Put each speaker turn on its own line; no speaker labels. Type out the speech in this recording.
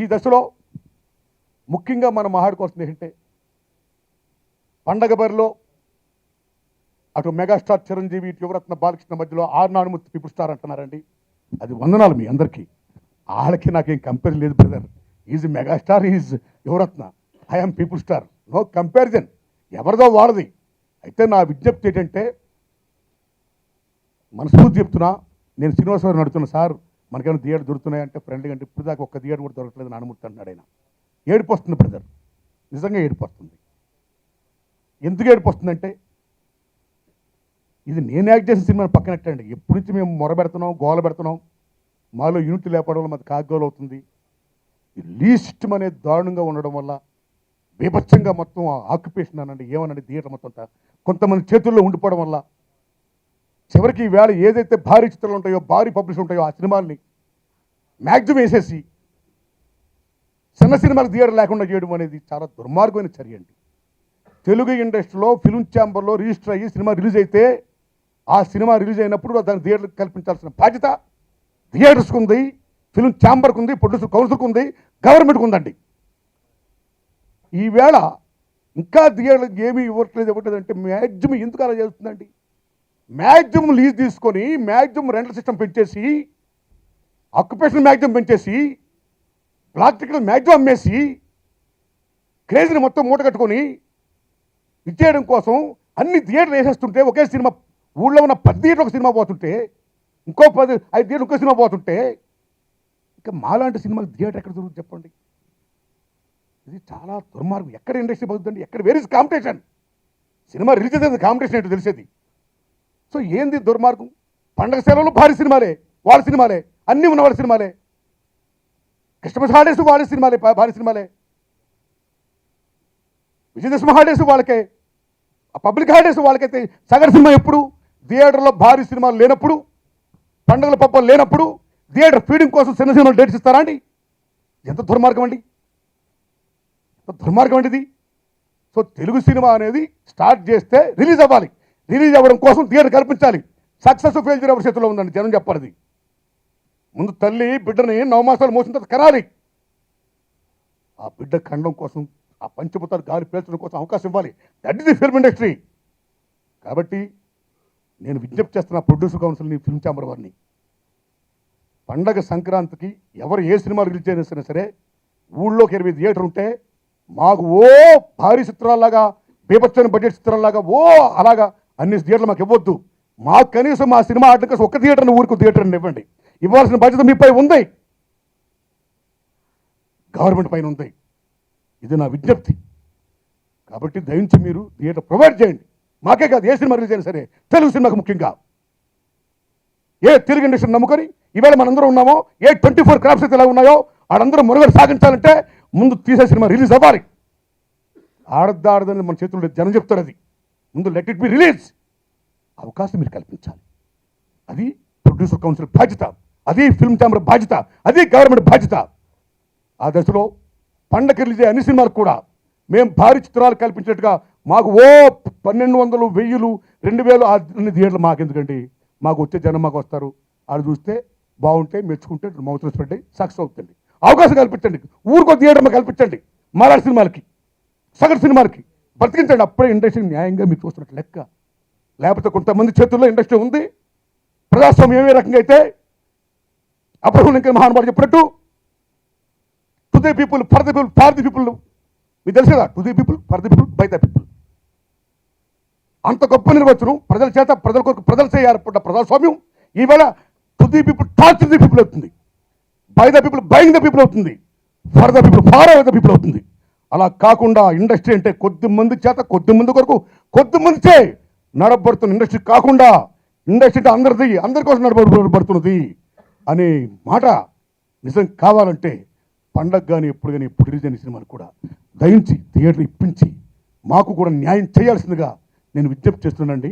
ఈ దశలో ముఖ్యంగా మనం మాట్లాడుకోవాల్సింది ఏంటంటే పండగ బరిలో అటు మెగాస్టార్ చిరంజీవి ఇటు యువరత్న బాలకృష్ణ మధ్యలో ఆర్నానుమూర్తి పీపుల్ స్టార్ అంటున్నారండి. అది వందనాలు మీ అందరికీ. వాళ్ళకి నాకేం కంపేర్ లేదు brother. Is megastar, is Yuvaratna, I am people star, no comparison. ఎవరిదో వాడది. అయితే నా విజ్ఞప్తి ఏంటంటే మనస్ఫూర్తి చెప్తున్నా, నేను శ్రీనివాసరావు అడుగుతున్నా, సార్ మనకేమైనా థియేటర్ దొరుకుతున్నాయంటే ఫ్రెండ్లీ అంటే ఇప్పుడు దాకా ఒక్క థియేటర్ కూడా దొరకలేదు నానుమూర్తి అంటున్నాడు ఆయన. ఏడుపు వస్తుంది బ్రదర్, నిజంగా ఏడుపు వస్తుంది. ఎందుకు ఏడుపు వస్తుందంటే ఇది నేను యాక్ట్ చేసిన సినిమాని పక్కనట్టండి. ఎప్పటి నుంచి మేము మొర పెడుతున్నాం, గోల పెడుతున్నాం, మాలో యూనిటీ లేకపోవడం వల్ల మాది కాగోలు అవుతుంది. ఈ లీస్ట్ అనేది దారుణంగా ఉండడం వల్ల బీభత్సంగా మొత్తం ఆక్యుపేషన్ అనండి ఏమనండి థియేటర్ మొత్తం అంతా కొంతమంది చేతుల్లో ఉండిపోవడం వల్ల చివరికి ఈవేళ ఏదైతే భారీ చిత్రాలు ఉంటాయో, భారీ పబ్లిష్ ఉంటాయో ఆ సినిమాల్ని మ్యాక్సిమం వేసేసి చిన్న సినిమాలకు థియేటర్ లేకుండా చేయడం అనేది చాలా దుర్మార్గమైన చర్య అండి. తెలుగు ఇండస్ట్రీలో ఫిల్మ్ ఛాంబర్లో రిజిస్టర్ అయ్యి సినిమా రిలీజ్ అయితే ఆ సినిమా రిలీజ్ అయినప్పుడు దాన్ని థియేటర్ కల్పించాల్సిన బాధ్యత థియేటర్స్కి ఉంది, ఫిల్మ్ ఛాంబర్కి ఉంది, ప్రొడ్యూసర్ కౌన్సిల్కి ఉంది, గవర్నమెంట్కి ఉందండి. ఈవేళ ఇంకా థియేటర్కి ఏమీ ఇవ్వట్లేదు అంటే మ్యాక్సిమం ఎందుకు అలా చేస్తుందండి? మ్యాక్సిమం లీజ్ తీసుకొని మ్యాక్సిమం రెంటల్ సిస్టమ్ పెంచేసి ఆక్యుపేషన్ మ్యాక్సిమం పెంచేసి బ్లాక్ టికెట్లు మ్యాక్సిమం అమ్మేసి క్రేజ్ని మొత్తం మూట కట్టుకొని ఇచ్చేయడం కోసం అన్ని థియేటర్లు వేసేస్తుంటే ఒకే సినిమా ఊళ్ళో ఉన్న 10 థియేటర్ ఒక సినిమా పోతుంటే ఇంకో 5 థియేటర్ ఇంకో సినిమా పోతుంటే ఇంకా మాలాంటి సినిమాకి థియేటర్ ఎక్కడ దొరుకుతుంది చెప్పండి? ఇది చాలా దుర్మార్గం. ఎక్కడ ఇండస్ట్రీ పోతుందండి? ఎక్కడ where is competition? Cinema release అయితే కాంపిటీషన్ ఏంటో తెలిసేది. సో ఏంది దుర్మార్గం? పండగ సెలవులు భారీ సినిమాలే, వాళ్ళ సినిమాలే, అన్నీ ఉన్న వాళ్ళ సినిమాలే, క్రిస్మస్ హాలిడేస్ వాళ్ళ సినిమాలే, భారీ సినిమాలే, విజయదశమి హాలిడేస్ వాళ్ళకే, పబ్లిక్ హాలిడేస్ వాళ్ళకైతే సగటు సినిమా ఎప్పుడు? థియేటర్లో భారీ సినిమాలు లేనప్పుడు, పండుగల పబ్బలు లేనప్పుడు థియేటర్ ఫీడింగ్ కోసం చిన్న సినిమాలు డేట్స్ ఇస్తారా అండి? ఎంత దుర్మార్గం అండి, ఎంత దుర్మార్గం అండి ఇది. సో తెలుగు సినిమా అనేది స్టార్ట్ చేస్తే రిలీజ్ అవ్వాలి, రిలీజ్ అవ్వడం కోసం థియేటర్ కల్పించాలి. సక్సెస్ ఫెయిల్యూర్ ఎవరి చేతిలో ఉందండి? జనం చెప్పాలి. ముందు తల్లి బిడ్డని 9 మాసాలు మోసిన తర్వాత కనాలి. ఆ బిడ్డ ఖండం కోసం, ఆ పంచభూతాలు గాలి పేల్చడం కోసం అవకాశం ఇవ్వాలి. That is the film industry. కాబట్టి నేను విజ్ఞప్తి చేస్తున్న ప్రొడ్యూసర్ కౌన్సిల్ని, ఫిల్మ్ ఛాంబర్ వారిని, పండగ సంక్రాంతికి ఎవరు ఏ సినిమా రిలీజ్ చేసినా సరే ఊళ్ళోకి 20 థియేటర్ ఉంటే మాకు భారీ చిత్రాల్లాగా, బీభత్సమైన బడ్జెట్ చిత్రాల్లాగా అలాగా అన్ని థియేటర్లు మాకు ఇవ్వద్దు. మాకు కనీసం మా సినిమా ఆడటం కోసం ఒక్క థియేటర్ని ఊరికి థియేటర్ని ఇవ్వండి. ఇవ్వాల్సిన బాధ్యత మీపై ఉంది, గవర్నమెంట్ పైన ఉంది. ఇది నా విజ్ఞప్తి. కాబట్టి దయించి మీరు థియేటర్ ప్రొవైడ్ చేయండి. మాకే కాదు, ఏ సినిమా రిలీజ్ అయినా సరే తెలుగు సినిమాకి ముఖ్యంగా. ఏ తెలుగు ఇండస్ట్రీ నమ్ముకొని ఈవేళ మనందరం ఉన్నామో, ఏ 24 క్రాఫ్ట్స్ అయితే ఎలా ఉన్నాయో ఆడందరూ మనుగడ సాగించాలంటే ముందు తీసే సినిమా రిలీజ్ అవ్వాలి. ఆడద్దని మన చేతుల్లో జనం చెప్తారు. అది ముందు లెట్ ఇట్ బి రిలీజ్. అవకాశం మీరు కల్పించాలి. అది ప్రొడ్యూసర్ కౌన్సిల్ బాధ్యత, అది ఫిల్మ్ ఛాంబర్ బాధ్యత, అది గవర్నమెంట్ బాధ్యత. ఆ దశలో పండగ రిలీజ్ అయ్యే అన్ని సినిమాలకు కూడా మేము భారీ చిత్రాలు కల్పించినట్టుగా మాకు 1200, 1000, 2000 అన్ని థియేటర్లు మాకెందుకండి? మాకు వచ్చే జనం మాకు వస్తారు, వాళ్ళు చూస్తే బాగుంటే మెచ్చుకుంటే మౌత్ స్ప్రెడ్ అయ్యి సక్సెస్ అవుతుంది. అవకాశం కల్పించండి. ఊరికో థియేటర్ మాకు కల్పించండి. మలయాళ సినిమాలకి, సగటు సినిమాలకి బ్రతికించండి. అప్పుడే ఇండస్ట్రీ న్యాయంగా మీరు చూస్తున్నట్టు లెక్క. లేకపోతే కొంతమంది చేతుల్లో ఇండస్ట్రీ ఉంది. ప్రజాస్వామ్యం ఏ రకంగా అయితే అప్పుడు ఇంకా మహానుభావుడు చెప్పినట్టు to the people, for the people, for the people. మీకు తెలుసు కదా, to the people, for the people, by the people. అంత గొప్ప నిర్వచనం ప్రజల చేత, ప్రజల కొరకు, ప్రజల చేయ ఏర్పడ్డ ప్రజాస్వామ్యం ఈవేళ to the people, torch the people అవుతుంది, by the people, buying the people అవుతుంది, for the people, far our the people అవుతుంది. అలా కాకుండా ఇండస్ట్రీ అంటే కొద్ది మంది చేత, కొద్ది మంది కొరకు, కొద్ది మంది చే నడబడుతున్న ఇండస్ట్రీ కాకుండా ఇండస్ట్రీ అంటే అందరిది, అందరి కోసం నడబడుతున్నది అనే మాట నిజం కావాలంటే పండగ కానీ ఎప్పుడు కానీ ఎప్పుడు రిలీజ్ అయిన సినిమాలు కూడా దయించి థియేటర్ ఇప్పించి మాకు కూడా న్యాయం చేయాల్సిందిగా నేను విజ్ఞప్తి చేస్తున్నానండి.